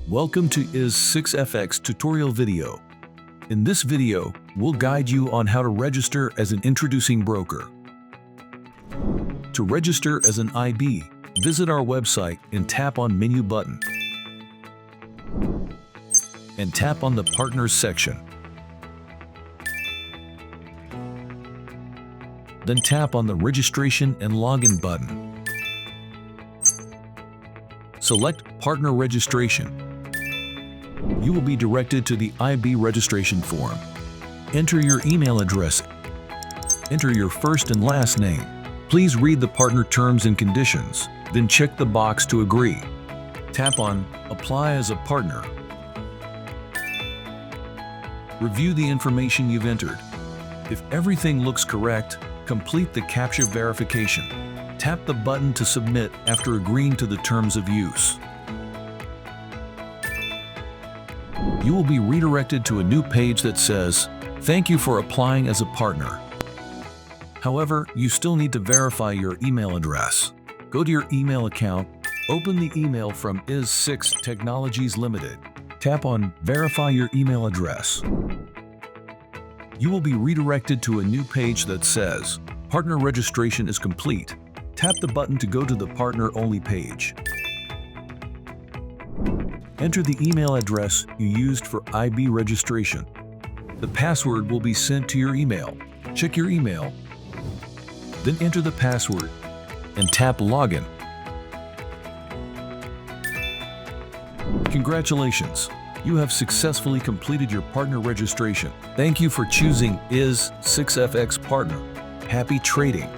Welcome to IS6FX tutorial video. In this video, we'll guide you on how to register as an introducing broker. To register as an IB, visit our website and tap on Menu button. And tap on the Partners section. Then tap on the Registration and Login button. Select Partner Registration. You will be directed to the IB registration form. Enter your email address. Enter your first and last name. Please read the partner terms and conditions, then check the box to agree. Tap on Apply as a partner. Review the information you've entered. If everything looks correct, complete the captcha verification. Tap the button to submit after agreeing to the terms of use. You will be redirected to a new page that says, "Thank you for applying as a partner." However, you still need to verify your email address. Go to your email account, open the email from IS6 Technologies Limited. Tap on Verify your email address. You will be redirected to a new page that says, "Partner registration is complete." Tap the button to go to the partner-only page. Enter the email address you used for IB registration. The password will be sent to your email. Check your email, then enter the password and tap Login. Congratulations! You have successfully completed your partner registration. Thank you for choosing IS6FX Partner. Happy trading!